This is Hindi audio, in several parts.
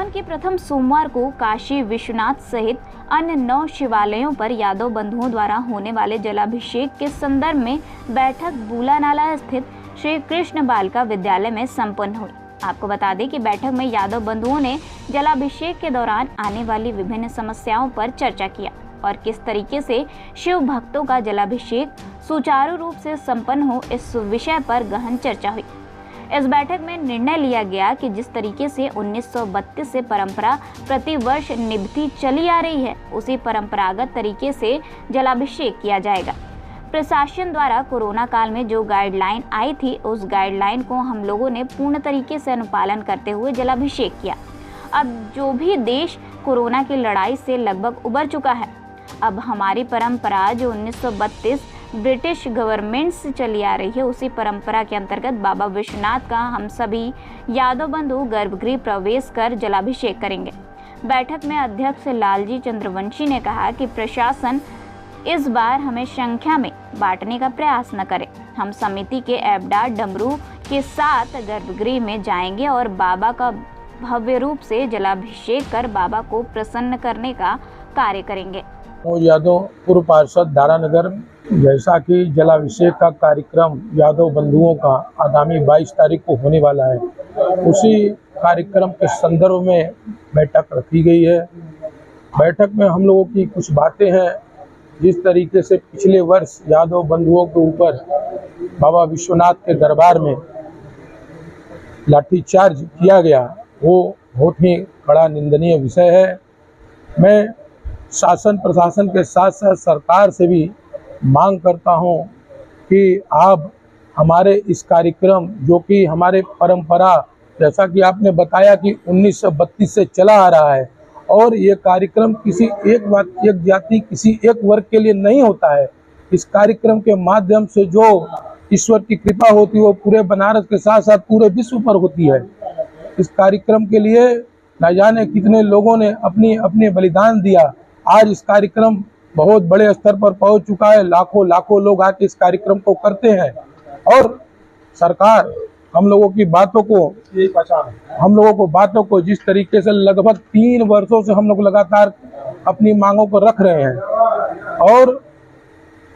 सावन के प्रथम सोमवार को काशी विश्वनाथ सहित अन्य 9 शिवालयों पर यादव बंधुओं द्वारा होने वाले जलाभिषेक के संदर्भ में बैठक बूलानाला स्थित श्री कृष्ण बालिका विद्यालय में संपन्न हुई। आपको बता दें कि बैठक में यादव बंधुओं ने जलाभिषेक के दौरान आने वाली विभिन्न समस्याओं पर चर्चा किया और किस तरीके से शिव भक्तों का जलाभिषेक सुचारू रूप से संपन्न हो, इस विषय पर गहन चर्चा हुई। इस बैठक में निर्णय लिया गया कि जिस तरीके से 1932 से परंपरा प्रतिवर्ष निभती चली आ रही है, उसी परंपरागत तरीके से जलाभिषेक किया जाएगा। प्रशासन द्वारा कोरोना काल में जो गाइडलाइन आई थी, उस गाइडलाइन को हम लोगों ने पूर्ण तरीके से अनुपालन करते हुए जलाभिषेक किया। अब जो भी देश कोरोना की लड़ाई से लगभग उबर चुका है, अब हमारी परंपरा जो 1932 ब्रिटिश गवर्नमेंट से चली आ रही है, उसी परंपरा के अंतर्गत बाबा विश्वनाथ का हम सभी यादव बंधु गर्भगृह प्रवेश कर जलाभिषेक करेंगे। बैठक में अध्यक्ष लालजी चंद्रवंशी ने कहा कि प्रशासन इस बार हमें संख्या में बांटने का प्रयास न करे। हम समिति के एबडा डमरू के साथ गर्भगृह में जाएंगे और बाबा का भव्य रूप से जलाभिषेक कर बाबा को प्रसन्न करने का कार्य करेंगे। यादव पूर्व पार्षद दारानगर, जैसा कि जलाभिषेक का कार्यक्रम यादव बंधुओं का आगामी 22 तारीख को होने वाला है, उसी कार्यक्रम के संदर्भ में बैठक रखी गई है। बैठक में हम लोगों की कुछ बातें हैं। जिस तरीके से पिछले वर्ष यादव बंधुओं के ऊपर बाबा विश्वनाथ के दरबार में लाठीचार्ज किया गया, वो बहुत ही बड़ा निंदनीय विषय है। मैं शासन प्रशासन के साथ साथ सरकार से भी मांग करता हूं कि आप हमारे इस कार्यक्रम, जो कि हमारे परंपरा, जैसा कि आपने बताया कि 1932 से चला आ रहा है, और ये कार्यक्रम किसी एक जाति, किसी एक वर्ग के लिए नहीं होता है। इस कार्यक्रम के माध्यम से जो ईश्वर की कृपा होती है, वो पूरे बनारस के साथ साथ पूरे विश्व पर होती है। इस कार्यक्रम के लिए न जाने कितने लोगों ने अपने बलिदान दिया। आज इस कार्यक्रम बहुत बड़े स्तर पर पहुंच चुका है। लाखों लोग आके इस कार्यक्रम को करते हैं, और सरकार हम लोगों की बातों को जिस तरीके से लगभग 3 वर्षों से हम लोग लगातार अपनी मांगों को रख रहे हैं और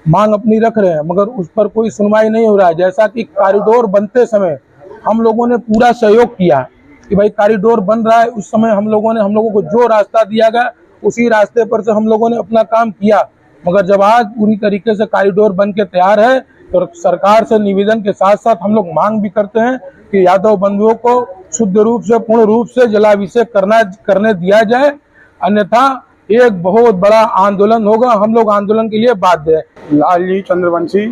मांग अपनी रख रहे हैं, मगर उस पर कोई सुनवाई नहीं हो रहा है। जैसा कि कॉरिडोर बनते समय हम लोगों ने पूरा सहयोग किया कि भाई कॉरिडोर बन रहा है, उस समय हम लोगों को जो रास्ता दिया गया उसी रास्ते पर से हम लोगों ने अपना काम किया। मगर जब आज पूरी तरीके से कॉरिडोर बन के तैयार है, तो सरकार से निवेदन के साथ साथ हम लोग मांग भी करते हैं कि यादव बंधुओं को शुद्ध रूप से, पूर्ण रूप से जलाभिषेक करने दिया जाए, अन्यथा एक बहुत बड़ा आंदोलन होगा। हम लोग आंदोलन के लिए बाध्य है। लालजी चंद्रवंशी,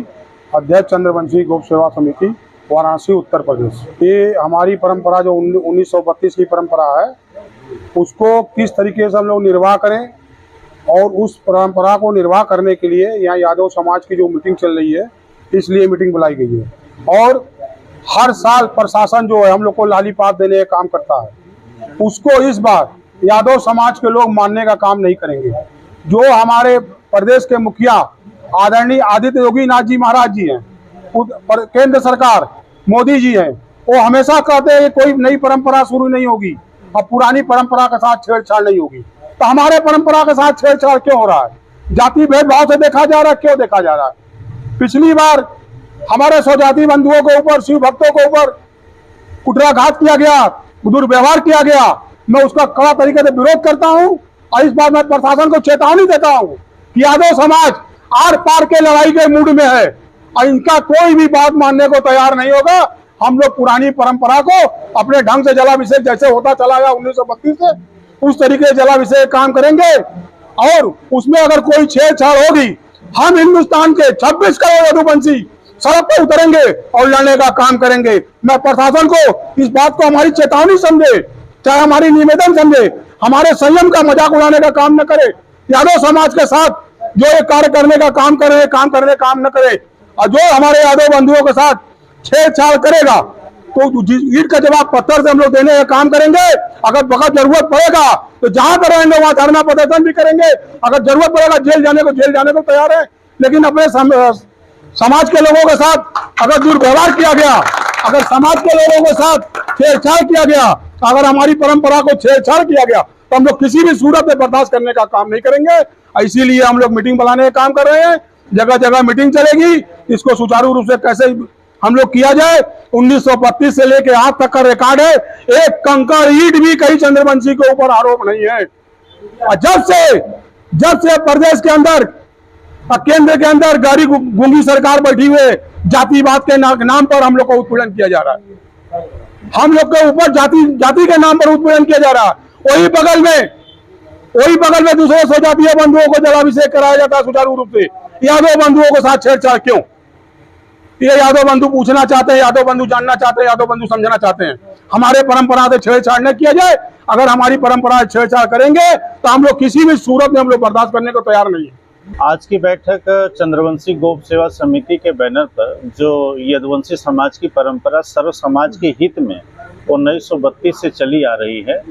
अध्यक्ष चंद्रवंशी गौ सेवा समिति, वाराणसी, उत्तर प्रदेश। ये हमारी परंपरा जो 1932 की परंपरा है, उसको किस तरीके से हम लोग निर्वाह करें, और उस परंपरा को निर्वाह करने के लिए यहाँ यादव समाज की जो मीटिंग चल रही है, इसलिए मीटिंग बुलाई गई है। और हर साल प्रशासन जो है हम लोग को लालीपाप देने का काम करता है, उसको इस बार यादव समाज के लोग मानने का काम नहीं करेंगे। जो हमारे प्रदेश के मुखिया आदरणीय आदित्य योगी नाथ जी महाराज जी हैं, केंद्र सरकार मोदी जी हैं, वो हमेशा कहते हैं कि कोई नई परंपरा शुरू नहीं होगी और पुरानी परंपरा के साथ छेड़छाड़ नहीं होगी। तो हमारे परंपरा के साथ छेड़छाड़ क्यों हो रहा है? जाति भेदभाव से देखा जा रहा है, क्यों देखा जा रहा है? पिछली बार हमारे स्वजाति बंधुओं के ऊपर, शिव भक्तों के ऊपर कुटराघात किया गया, दुर्व्यवहार किया गया। मैं उसका कड़ा तरीके से विरोध करता हूं, और इस बार मैं प्रशासन को चेतावनी देता हूं कि यादव समाज आर पार के लड़ाई के मूड में है और इनका कोई भी बात मानने को तैयार नहीं होगा। हम लोग पुरानी परंपरा को अपने ढंग से जलाभिषेक जैसे होता चला गया 1932 से, उस तरीके से जलाभिषेक काम करेंगे। और उसमें अगर कोई छेड़छाड़ होगी, हम हिंदुस्तान के 26 करोड़ यदुवंशी सड़क पर उतरेंगे और लड़ने का काम करेंगे। मैं प्रशासन को इस बात को हमारी चेतावनी समझे, चाहे हमारी निवेदन समझे, हमारे संयम का मजाक उड़ाने का काम न करे। यादव समाज के साथ जो ये कार्य करने का काम कर रहे हैं, काम न करे, और जो हमारे यादव बंधुओं के साथ छेड़छाड़ करेगा तो ईंट का जवाब पत्थर से हम लोग देने का काम करेंगे। अगर वक्त जरूरत पड़ेगा तो जहां पर रहेंगे वहां धरना प्रदर्शन भी करेंगे। अगर जरूरत पड़ेगा जेल जाने को तैयार है। लेकिन अपने समाज के लोगों के साथ अगर दुर्व्यवहार किया गया, अगर समाज के लोगों के साथ छेड़छाड़ किया गया, अगर हमारी परंपरा को छेड़छाड़ किया गया तो हम लोग किसी भी सूरत में बर्दाश्त करने का काम नहीं करेंगे। इसीलिए हम लोग मीटिंग बुलाने का काम कर रहे हैं, जगह जगह मीटिंग चलेगी, इसको सुचारू रूप से कैसे हम लोग किया जाए। 1932 से लेके आज तक का रिकॉर्ड है, एक कंकड़ ईंट भी कहीं चंद्रवंशी के ऊपर आरोप नहीं है। और जब से प्रदेश के अंदर केंद्र के अंदर गाड़ी गूंगी सरकार बैठी हुए जातिवाद के नाम पर हम लोग को उत्पीड़न किया जा रहा है, हम लोग के ऊपर जाति के नाम पर उत्पीड़न किया जा रहा है। वही बगल में दूसरे स्वजातीय बंधुओं को जलाभिषेक कराया जाता है सुचारू रूप से। यादव बंधुओं के साथ छेड़छाड़ क्यों? ये यादव बंधु पूछना चाहते हैं, यादव बंधु जानना चाहते हैं, यादव बंधु समझना चाहते हैं। हमारे परंपरा से छेड़छाड़ न किया जाए। अगर हमारी परंपरा से छेड़छाड़ करेंगे तो हम लोग किसी भी सूरत में हम लोग बर्दाश्त करने को तैयार नहीं है। आज की बैठक चंद्रवंशी गौ सेवा समिति के बैनर पर जो यदुवंशी समाज की परंपरा सर्व समाज के हित में 1932 से चली आ रही है,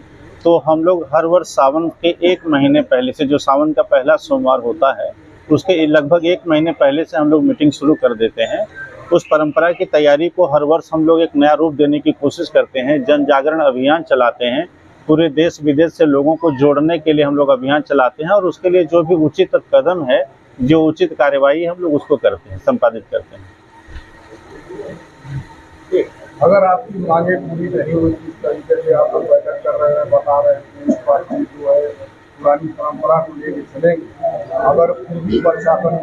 तो हम लोग हर वर्ष सावन के 1 महीने पहले से, जो सावन का पहला सोमवार होता है, उसके लगभग 1 महीने पहले से हम लोग मीटिंग शुरू कर देते हैं। उस परंपरा की तैयारी को हर वर्ष हम लोग एक नया रूप देने की कोशिश करते हैं। जन जागरण अभियान चलाते हैं, पूरे देश विदेश से लोगों को जोड़ने के लिए हम लोग अभियान चलाते हैं, और उसके लिए जो भी उचित कदम है, जो उचित कार्यवाही हम लोग उसको करते हैं, संपादित करते हैं। अगर आपकी मांगे पूरी नहीं हुई, जिस तरीके से आप लोग बैठक कर रहे हैं, बता रहे हैं पार्टी जो है पुरानी परंपरा को लेके चलेंगे, अगर पूरी प्रशासन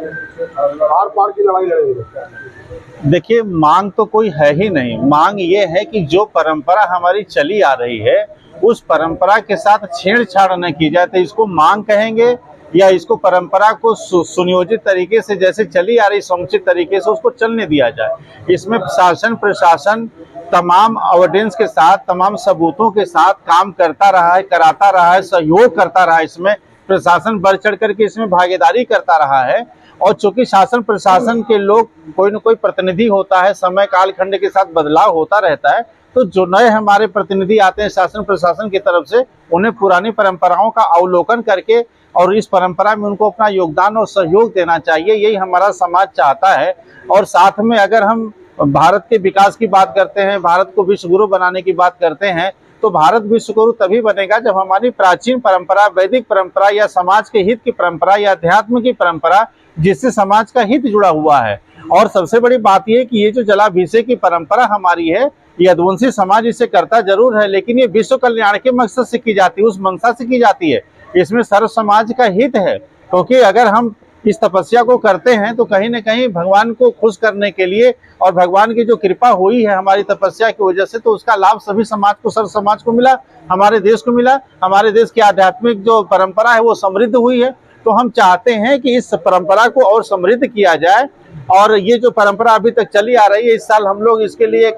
आर पार की लड़ाई लड़ेंगे। देखिए, मांग तो कोई है ही नहीं। मांग ये है कि जो परंपरा हमारी चली आ रही है उस परंपरा के साथ छेड़छाड़ न की जाए, तो इसको मांग कहेंगे या इसको परंपरा को सुनियोजित तरीके से जैसे चली आ रही समुचित तरीके से उसको चलने दिया जाए। इसमें शासन प्रशासन तमाम एविडेंस के साथ, तमाम सबूतों के साथ काम करता रहा है, कराता रहा है, सहयोग करता रहा है। इसमें प्रशासन बढ़ चढ़ करके इसमें भागीदारी करता रहा है। और चूंकि शासन प्रशासन के लोग कोई न कोई प्रतिनिधि होता है, समय कालखंड के साथ बदलाव होता रहता है, तो जो नए हमारे प्रतिनिधि आते हैं शासन प्रशासन की तरफ से, उन्हें पुरानी परंपराओं का अवलोकन करके और इस परंपरा में उनको अपना योगदान और सहयोग देना चाहिए। यही हमारा समाज चाहता है। और साथ में अगर हम भारत के विकास की बात करते हैं, भारत को विश्व गुरु बनाने की बात करते हैं, तो भारत विश्व गुरु तभी बनेगा जब हमारी प्राचीन परंपरा, वैदिक परंपरा या समाज के हित की परंपरा या अध्यात्म की परंपरा, जिससे समाज का हित जुड़ा हुआ है। और सबसे बड़ी बात यह कि ये जो जलाभिषेक की परंपरा हमारी है, यदुवंशी समाज इसे करता जरूर है, लेकिन ये विश्व कल्याण के मकसद से की जाती है, उस मंशा से की जाती है। इसमें सर्व समाज का हित है, क्योंकि अगर हम इस तपस्या को करते हैं तो कहीं न कहीं भगवान को खुश करने के लिए, और भगवान की जो कृपा हुई है हमारी तपस्या की वजह से, तो उसका लाभ सभी समाज को, सर्व समाज को मिला, हमारे देश को मिला। हमारे देश की आध्यात्मिक जो परंपरा है वो समृद्ध हुई है। तो हम चाहते हैं कि इस परंपरा को और समृद्ध किया जाए। और ये जो परंपरा अभी तक चली आ रही है, इस साल हम लोग इसके लिए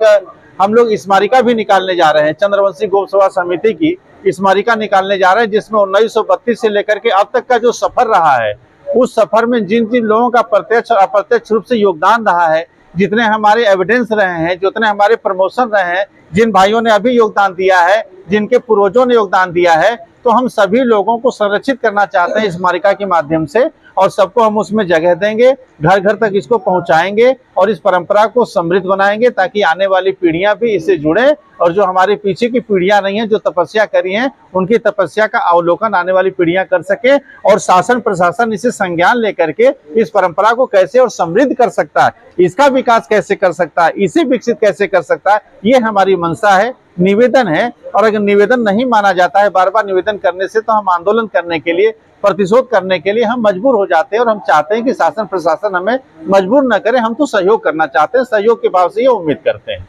हम लोग स्मारिका भी निकालने जा रहे हैं। चंद्रवंशी गौ सेवा समिति की स्मारिका निकालने जा रहे हैं, जिसमें 1932 से लेकर के अब तक का जो सफर रहा है, उस सफर में जिन जिन लोगों का प्रत्यक्ष और अप्रत्यक्ष रूप से योगदान रहा है, जितने हमारे एविडेंस रहे हैं, जितने हमारे प्रमोशन रहे हैं, जिन भाइयों ने अभी योगदान दिया है, जिनके पूर्वजों ने योगदान दिया है, तो हम सभी लोगों को संरक्षित करना चाहते हैं स्मारिका के माध्यम से। और सबको हम उसमें जगह देंगे, घर घर तक इसको पहुंचाएंगे और इस परंपरा को समृद्ध बनाएंगे, ताकि आने वाली पीढ़ियां भी इससे जुड़े, और जो हमारे पीछे की पीढ़ियां रही हैं, जो तपस्या करी हैं, उनकी तपस्या का अवलोकन आने वाली पीढ़ियां कर सके। और शासन प्रशासन इसे संज्ञान लेकर के इस परंपरा को कैसे और समृद्ध कर सकता है, इसका विकास कैसे कर सकता है, इसे विकसित कैसे कर सकता है, ये हमारी मंशा है, निवेदन है। और अगर निवेदन नहीं माना जाता है, बार बार निवेदन करने से, तो हम आंदोलन करने के लिए, प्रतिशोध करने के लिए हम मजबूर हो जाते हैं। और हम चाहते हैं कि शासन प्रशासन हमें मजबूर न करे, हम तो सहयोग करना चाहते हैं, सहयोग के भाव से ये उम्मीद करते हैं।